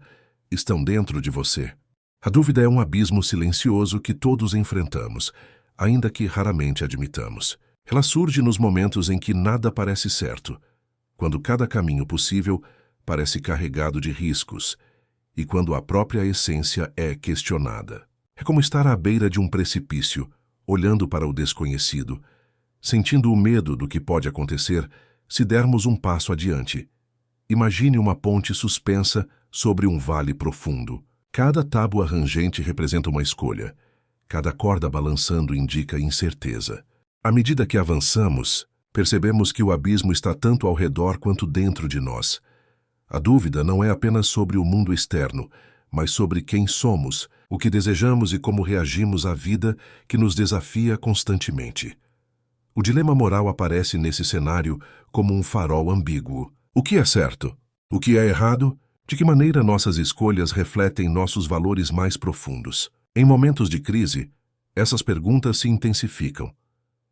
estão dentro de você? A dúvida é um abismo silencioso que todos enfrentamos, ainda que raramente admitamos. Ela surge nos momentos em que nada parece certo, quando cada caminho possível parece carregado de riscos, e quando a própria essência é questionada. É como estar à beira de um precipício, olhando para o desconhecido, sentindo o medo do que pode acontecer se dermos um passo adiante. Imagine uma ponte suspensa sobre um vale profundo. Cada tábua rangente representa uma escolha. Cada corda balançando indica incerteza. À medida que avançamos, percebemos que o abismo está tanto ao redor quanto dentro de nós. A dúvida não é apenas sobre o mundo externo, mas sobre quem somos, o que desejamos e como reagimos à vida que nos desafia constantemente. O dilema moral aparece nesse cenário como um farol ambíguo. O que é certo? O que é errado? De que maneira nossas escolhas refletem nossos valores mais profundos? Em momentos de crise, essas perguntas se intensificam,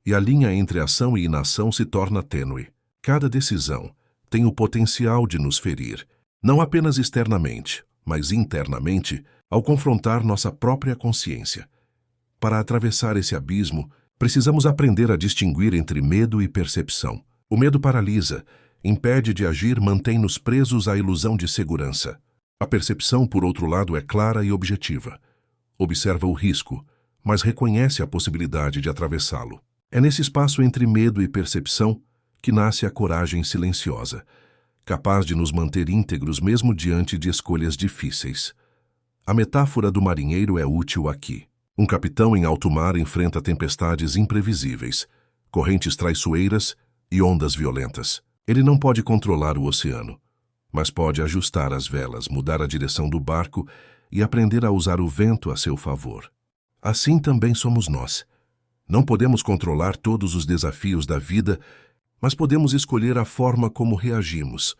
e a linha entre ação e inação se torna tênue. Cada decisão tem o potencial de nos ferir, não apenas externamente, mas internamente, ao confrontar nossa própria consciência. Para atravessar esse abismo, precisamos aprender a distinguir entre medo e percepção. O medo paralisa, impede de agir, mantém-nos presos à ilusão de segurança. A percepção, por outro lado, é clara e objetiva. Observa o risco, mas reconhece a possibilidade de atravessá-lo. É nesse espaço entre medo e percepção que nasce a coragem silenciosa, capaz de nos manter íntegros mesmo diante de escolhas difíceis. A metáfora do marinheiro é útil aqui. Um capitão em alto mar enfrenta tempestades imprevisíveis, correntes traiçoeiras e ondas violentas. Ele não pode controlar o oceano, mas pode ajustar as velas, mudar a direção do barco e aprender a usar o vento a seu favor. Assim também somos nós. Não podemos controlar todos os desafios da vida, mas podemos escolher a forma como reagimos,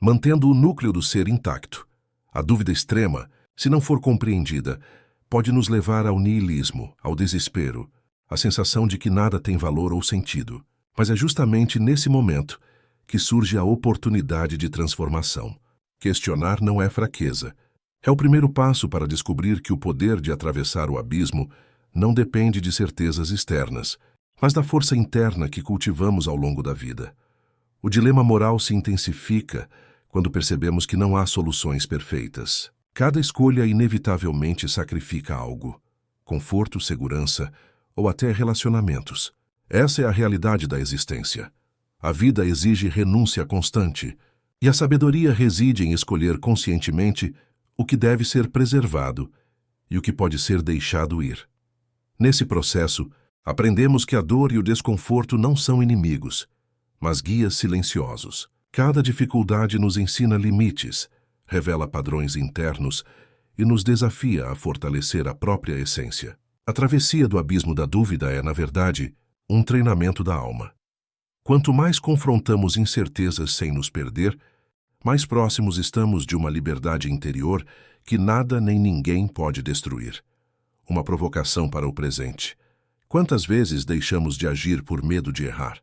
mantendo o núcleo do ser intacto, A dúvida extrema, se não for compreendida, pode nos levar ao niilismo, ao desespero, à sensação de que nada tem valor ou sentido. Mas é justamente nesse momento que surge a oportunidade de transformação. Questionar não é fraqueza. É o primeiro passo para descobrir que o poder de atravessar o abismo não depende de certezas externas, mas da força interna que cultivamos ao longo da vida. O dilema moral se intensifica quando percebemos que não há soluções perfeitas. Cada escolha inevitavelmente sacrifica algo: conforto, segurança ou até relacionamentos. Essa é a realidade da existência. A vida exige renúncia constante, e a sabedoria reside em escolher conscientemente o que deve ser preservado e o que pode ser deixado ir. Nesse processo, aprendemos que a dor e o desconforto não são inimigos, mas guias silenciosos. Cada dificuldade nos ensina limites, revela padrões internos e nos desafia a fortalecer a própria essência. A travessia do abismo da dúvida é, na verdade, um treinamento da alma. Quanto mais confrontamos incertezas sem nos perder, mais próximos estamos de uma liberdade interior que nada nem ninguém pode destruir. Uma provocação para o presente. Quantas vezes deixamos de agir por medo de errar?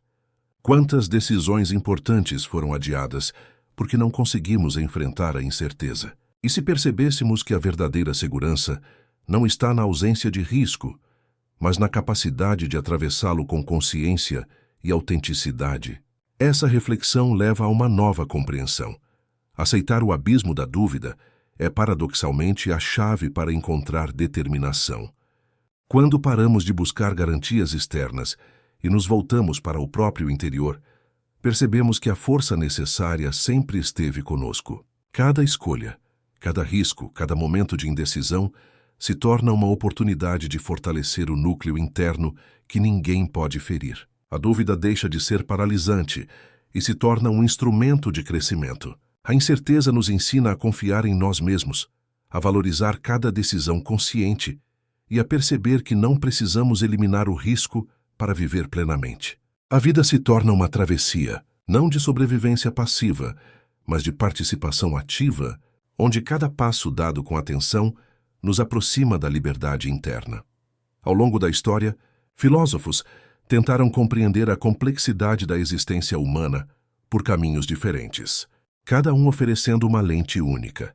Quantas decisões importantes foram adiadas porque não conseguimos enfrentar a incerteza? E se percebêssemos que a verdadeira segurança não está na ausência de risco, mas na capacidade de atravessá-lo com consciência e autenticidade? Essa reflexão leva a uma nova compreensão. Aceitar o abismo da dúvida é paradoxalmente a chave para encontrar determinação. Quando paramos de buscar garantias externas e nos voltamos para o próprio interior, percebemos que a força necessária sempre esteve conosco. Cada escolha, cada risco, cada momento de indecisão se torna uma oportunidade de fortalecer o núcleo interno que ninguém pode ferir. A dúvida deixa de ser paralisante e se torna um instrumento de crescimento. A incerteza nos ensina a confiar em nós mesmos, a valorizar cada decisão consciente e a perceber que não precisamos eliminar o risco para viver plenamente. A vida se torna uma travessia, não de sobrevivência passiva, mas de participação ativa, onde cada passo dado com atenção nos aproxima da liberdade interna. Ao longo da história, filósofos tentaram compreender a complexidade da existência humana por caminhos diferentes, cada um oferecendo uma lente única.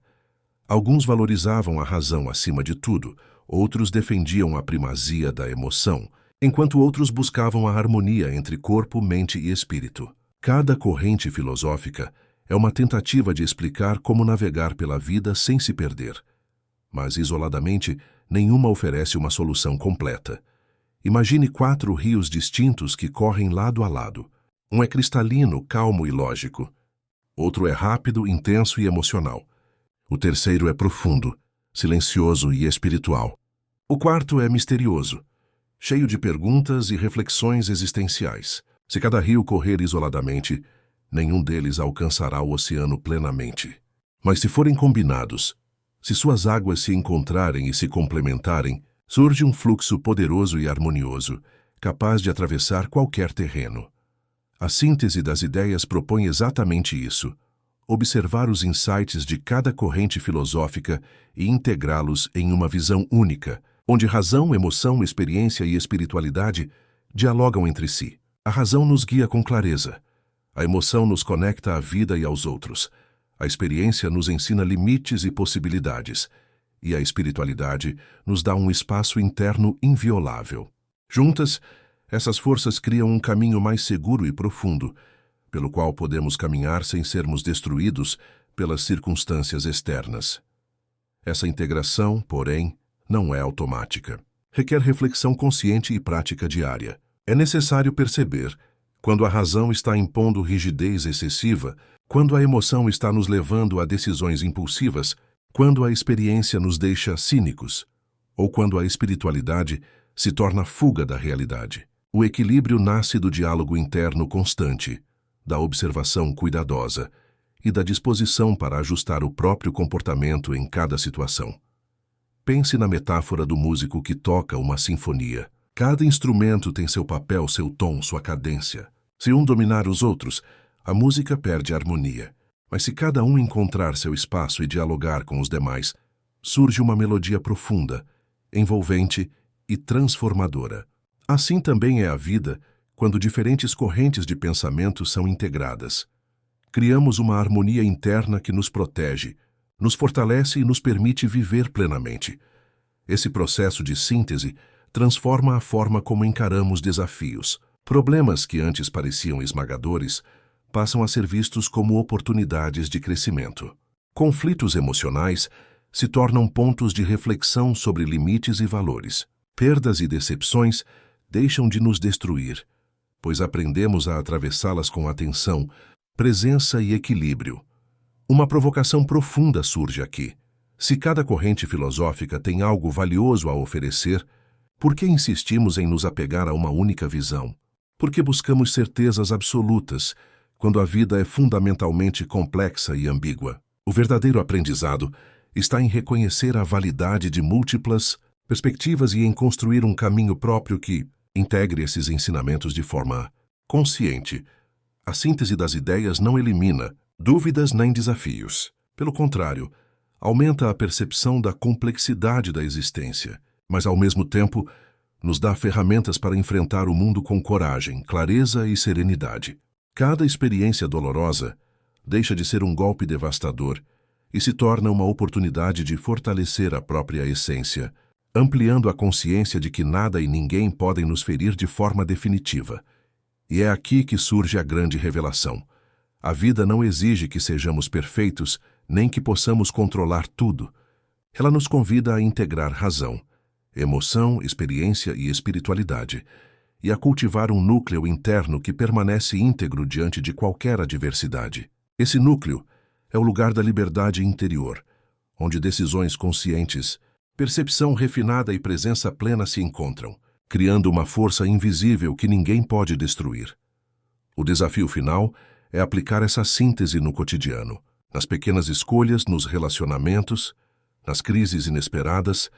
Alguns valorizavam a razão acima de tudo, outros defendiam a primazia da emoção, enquanto outros buscavam a harmonia entre corpo, mente e espírito. Cada corrente filosófica é uma tentativa de explicar como navegar pela vida sem se perder. Mas, isoladamente, nenhuma oferece uma solução completa. Imagine 4 rios distintos que correm lado a lado. Um é cristalino, calmo e lógico. Outro é rápido, intenso e emocional. O terceiro é profundo, silencioso e espiritual. O quarto é misterioso, cheio de perguntas e reflexões existenciais. Se cada rio correr isoladamente, nenhum deles alcançará o oceano plenamente. Mas se forem combinados, se suas águas se encontrarem e se complementarem, surge um fluxo poderoso e harmonioso, capaz de atravessar qualquer terreno. A síntese das ideias propõe exatamente isso: observar os insights de cada corrente filosófica e integrá-los em uma visão única, onde razão, emoção, experiência e espiritualidade dialogam entre si. A razão nos guia com clareza, a emoção nos conecta à vida e aos outros, a experiência nos ensina limites e possibilidades, e a espiritualidade nos dá um espaço interno inviolável. Juntas, essas forças criam um caminho mais seguro e profundo, pelo qual podemos caminhar sem sermos destruídos pelas circunstâncias externas. Essa integração, porém, não é automática. Requer reflexão consciente e prática diária. É necessário perceber quando a razão está impondo rigidez excessiva, quando a emoção está nos levando a decisões impulsivas, quando a experiência nos deixa cínicos, ou quando a espiritualidade se torna fuga da realidade. O equilíbrio nasce do diálogo interno constante, da observação cuidadosa e da disposição para ajustar o próprio comportamento em cada situação. Pense na metáfora do músico que toca uma sinfonia. Cada instrumento tem seu papel, seu tom, sua cadência. Se um dominar os outros, a música perde a harmonia. Mas se cada um encontrar seu espaço e dialogar com os demais, surge uma melodia profunda, envolvente e transformadora. Assim também é a vida quando diferentes correntes de pensamento são integradas. Criamos uma harmonia interna que nos protege, nos fortalece e nos permite viver plenamente. Esse processo de síntese transforma a forma como encaramos desafios. Problemas que antes pareciam esmagadores passam a ser vistos como oportunidades de crescimento. Conflitos emocionais se tornam pontos de reflexão sobre limites e valores. Perdas e decepções deixam de nos destruir, pois aprendemos a atravessá-las com atenção, presença e equilíbrio. Uma provocação profunda surge aqui. Se cada corrente filosófica tem algo valioso a oferecer, por que insistimos em nos apegar a uma única visão? Por que buscamos certezas absolutas, quando a vida é fundamentalmente complexa e ambígua? O verdadeiro aprendizado está em reconhecer a validade de múltiplas perspectivas e em construir um caminho próprio que integre esses ensinamentos de forma consciente. A síntese das ideias não elimina dúvidas nem desafios. Pelo contrário, aumenta a percepção da complexidade da existência, mas ao mesmo tempo nos dá ferramentas para enfrentar o mundo com coragem, clareza e serenidade. Cada experiência dolorosa deixa de ser um golpe devastador e se torna uma oportunidade de fortalecer a própria essência, ampliando a consciência de que nada e ninguém podem nos ferir de forma definitiva. E é aqui que surge a grande revelação. A vida não exige que sejamos perfeitos, nem que possamos controlar tudo. Ela nos convida a integrar razão, emoção, experiência e espiritualidade, e a cultivar um núcleo interno que permanece íntegro diante de qualquer adversidade. Esse núcleo é o lugar da liberdade interior, onde decisões conscientes, percepção refinada e presença plena se encontram, criando uma força invisível que ninguém pode destruir. O desafio final é aplicar essa síntese no cotidiano, nas pequenas escolhas, nos relacionamentos, nas crises inesperadas,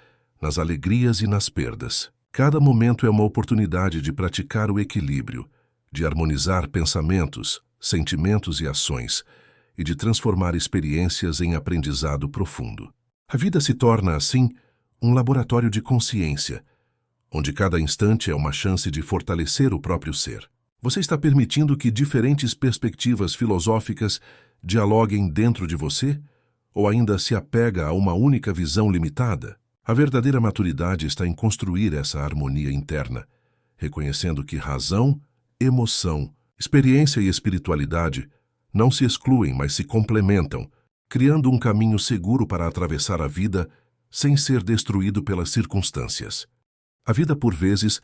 nas alegrias e nas perdas. Cada momento é uma oportunidade de praticar o equilíbrio, de harmonizar pensamentos, sentimentos e ações, e de transformar experiências em aprendizado profundo. A vida se torna, assim, um laboratório de consciência, onde cada instante é uma chance de fortalecer o próprio ser. Você está permitindo que diferentes perspectivas filosóficas dialoguem dentro de você? Ou ainda se apega a uma única visão limitada? A verdadeira maturidade está em construir essa harmonia interna, reconhecendo que razão, emoção, experiência e espiritualidade não se excluem, mas se complementam, criando um caminho seguro para atravessar a vida sem ser destruído pelas circunstâncias. A vida, por vezes,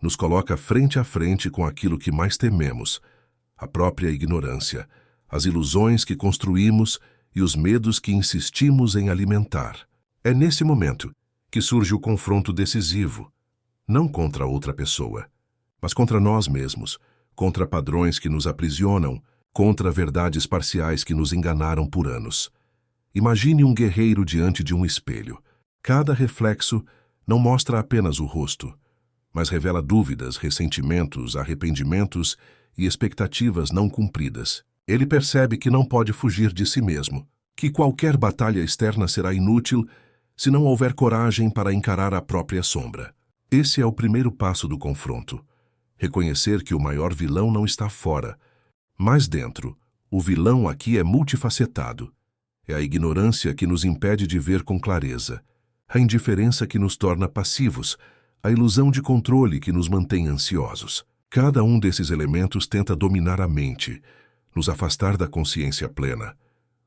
nos coloca frente a frente com aquilo que mais tememos, a própria ignorância, as ilusões que construímos e os medos que insistimos em alimentar. É nesse momento que surge o confronto decisivo, não contra outra pessoa, mas contra nós mesmos, contra padrões que nos aprisionam, contra verdades parciais que nos enganaram por anos. Imagine um guerreiro diante de um espelho. Cada reflexo não mostra apenas o rosto, mas revela dúvidas, ressentimentos, arrependimentos e expectativas não cumpridas. Ele percebe que não pode fugir de si mesmo, que qualquer batalha externa será inútil se não houver coragem para encarar a própria sombra. Esse é o primeiro passo do confronto. Reconhecer que o maior vilão não está fora, mas dentro. O vilão aqui é multifacetado. É a ignorância que nos impede de ver com clareza, a indiferença que nos torna passivos, a ilusão de controle que nos mantém ansiosos. Cada um desses elementos tenta dominar a mente, nos afastar da consciência plena,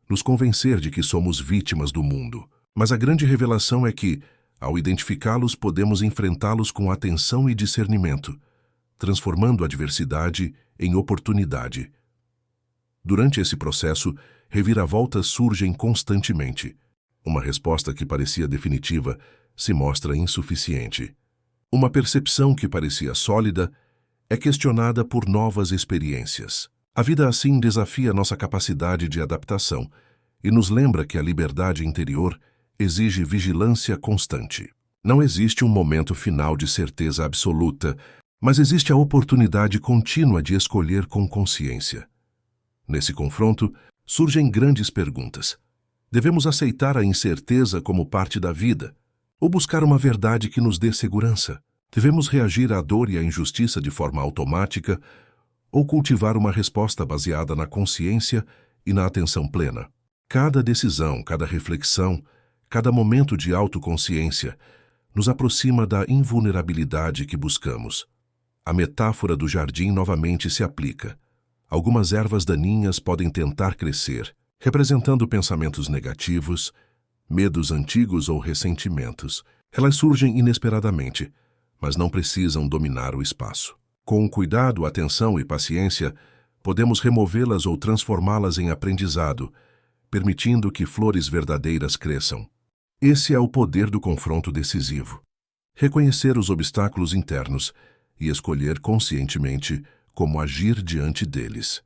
nos convencer de que somos vítimas do mundo. Mas a grande revelação é que, ao identificá-los, podemos enfrentá-los com atenção e discernimento, transformando a adversidade em oportunidade. Durante esse processo, reviravoltas surgem constantemente. Uma resposta que parecia definitiva se mostra insuficiente. Uma percepção que parecia sólida é questionada por novas experiências. A vida assim desafia nossa capacidade de adaptação e nos lembra que a liberdade interior exige vigilância constante. Não existe um momento final de certeza absoluta, mas existe a oportunidade contínua de escolher com consciência. Nesse confronto, Surgem grandes perguntas. Devemos aceitar a incerteza como parte da vida ou buscar uma verdade que nos dê segurança? Devemos reagir à dor e à injustiça de forma automática ou cultivar uma resposta baseada na consciência e na atenção plena? Cada decisão, cada reflexão, cada momento de autoconsciência nos aproxima da invulnerabilidade que buscamos. A metáfora do jardim novamente se aplica. Algumas ervas daninhas podem tentar crescer, representando pensamentos negativos, medos antigos ou ressentimentos. Elas surgem inesperadamente, mas não precisam dominar o espaço. Com cuidado, atenção e paciência, podemos removê-las ou transformá-las em aprendizado, permitindo que flores verdadeiras cresçam. Esse é o poder do confronto decisivo. Reconhecer os obstáculos internos e escolher conscientemente como agir diante deles.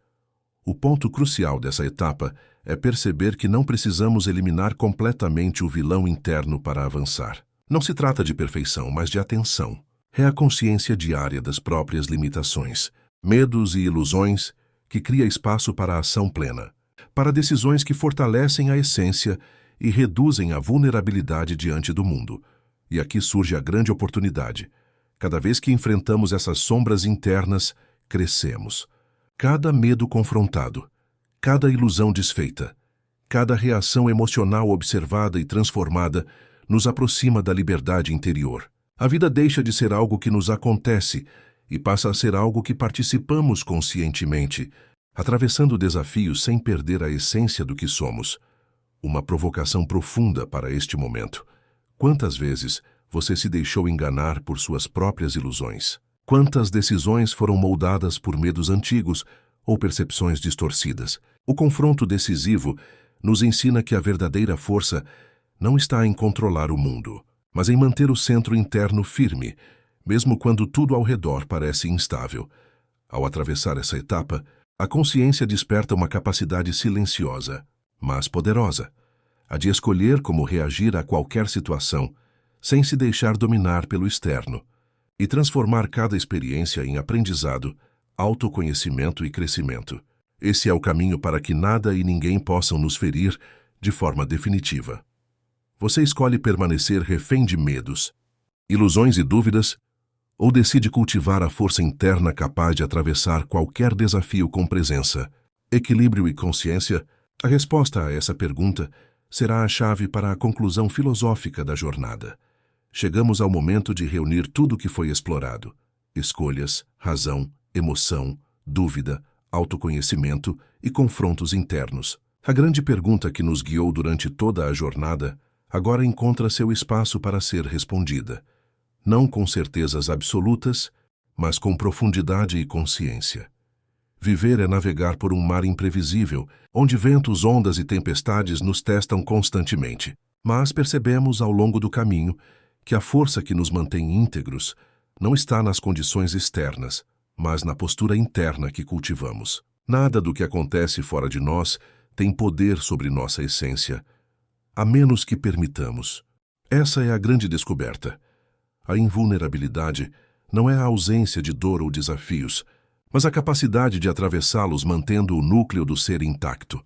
O ponto crucial dessa etapa é perceber que não precisamos eliminar completamente o vilão interno para avançar. Não se trata de perfeição, mas de atenção. É a consciência diária das próprias limitações, medos e ilusões que cria espaço para a ação plena, para decisões que fortalecem a essência e reduzem a vulnerabilidade diante do mundo. E aqui surge a grande oportunidade. Cada vez que enfrentamos essas sombras internas, crescemos. Cada medo confrontado, cada ilusão desfeita, cada reação emocional observada e transformada nos aproxima da liberdade interior. A vida deixa de ser algo que nos acontece e passa a ser algo que participamos conscientemente, atravessando desafios sem perder a essência do que somos. Uma provocação profunda para este momento. Quantas vezes você se deixou enganar por suas próprias ilusões? Quantas decisões foram moldadas por medos antigos ou percepções distorcidas? O confronto decisivo nos ensina que a verdadeira força não está em controlar o mundo, mas em manter o centro interno firme, mesmo quando tudo ao redor parece instável. Ao atravessar essa etapa, a consciência desperta uma capacidade silenciosa, mas poderosa, a de escolher como reagir a qualquer situação, sem se deixar dominar pelo externo, e transformar cada experiência em aprendizado, autoconhecimento e crescimento. Esse é o caminho para que nada e ninguém possam nos ferir de forma definitiva. Você escolhe permanecer refém de medos, ilusões e dúvidas, ou decide cultivar a força interna capaz de atravessar qualquer desafio com presença, equilíbrio e consciência? A resposta a essa pergunta será a chave para a conclusão filosófica da jornada. Chegamos ao momento de reunir tudo o que foi explorado: escolhas, razão, emoção, dúvida, autoconhecimento e confrontos internos. A grande pergunta que nos guiou durante toda a jornada agora encontra seu espaço para ser respondida, não com certezas absolutas, mas com profundidade e consciência. Viver é navegar por um mar imprevisível, onde ventos, ondas e tempestades nos testam constantemente. Mas percebemos ao longo do caminho que a força que nos mantém íntegros não está nas condições externas, mas na postura interna que cultivamos. Nada do que acontece fora de nós tem poder sobre nossa essência, a menos que permitamos. Essa é a grande descoberta. A invulnerabilidade não é a ausência de dor ou desafios, mas a capacidade de atravessá-los mantendo o núcleo do ser intacto.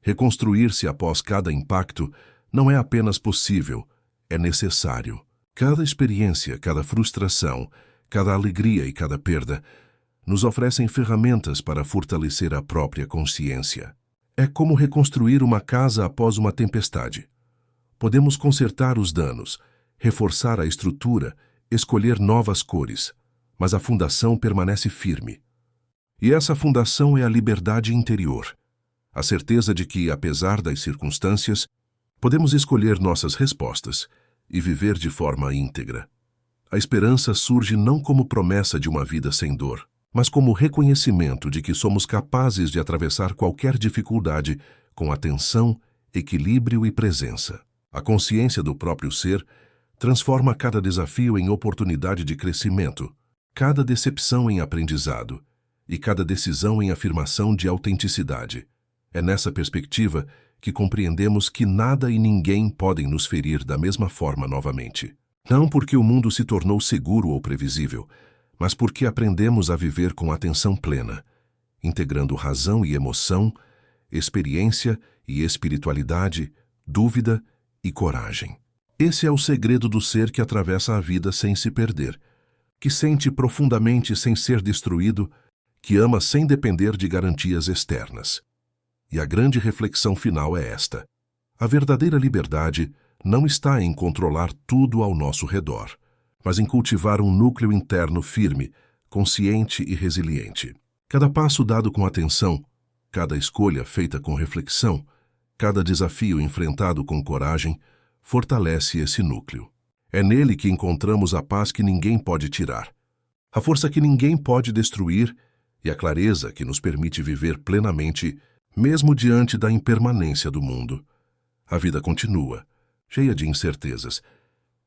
Reconstruir-se após cada impacto não é apenas possível, é necessário. Cada experiência, cada frustração, cada alegria e cada perda nos oferecem ferramentas para fortalecer a própria consciência. É como reconstruir uma casa após uma tempestade. Podemos consertar os danos, reforçar a estrutura, escolher novas cores, mas a fundação permanece firme. E essa fundação é a liberdade interior, a certeza de que, apesar das circunstâncias, podemos escolher nossas respostas e viver de forma íntegra. A esperança surge não como promessa de uma vida sem dor, mas como reconhecimento de que somos capazes de atravessar qualquer dificuldade com atenção, equilíbrio e presença. A consciência do próprio ser transforma cada desafio em oportunidade de crescimento, cada decepção em aprendizado e cada decisão em afirmação de autenticidade. É nessa perspectiva que compreendemos que nada e ninguém podem nos ferir da mesma forma novamente. Não porque o mundo se tornou seguro ou previsível, mas porque aprendemos a viver com atenção plena, integrando razão e emoção, experiência e espiritualidade, dúvida e coragem. Esse é o segredo do ser que atravessa a vida sem se perder, que sente profundamente sem ser destruído, que ama sem depender de garantias externas. E a grande reflexão final é esta: a verdadeira liberdade não está em controlar tudo ao nosso redor, mas em cultivar um núcleo interno firme, consciente e resiliente. Cada passo dado com atenção, cada escolha feita com reflexão, cada desafio enfrentado com coragem, fortalece esse núcleo. É nele que encontramos a paz que ninguém pode tirar, a força que ninguém pode destruir e a clareza que nos permite viver plenamente, mesmo diante da impermanência do mundo. A vida continua, cheia de incertezas,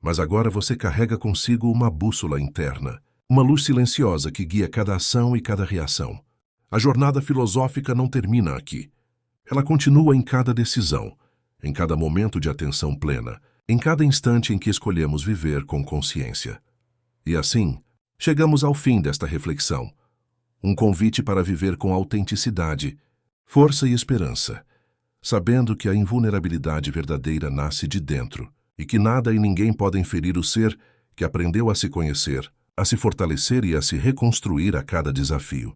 mas agora você carrega consigo uma bússola interna, uma luz silenciosa que guia cada ação e cada reação. A jornada filosófica não termina aqui. Ela continua em cada decisão, em cada momento de atenção plena, em cada instante em que escolhemos viver com consciência. E assim, chegamos ao fim desta reflexão. Um convite para viver com autenticidade, força e esperança, sabendo que a invulnerabilidade verdadeira nasce de dentro e que nada e ninguém podem ferir o ser que aprendeu a se conhecer, a se fortalecer e a se reconstruir a cada desafio.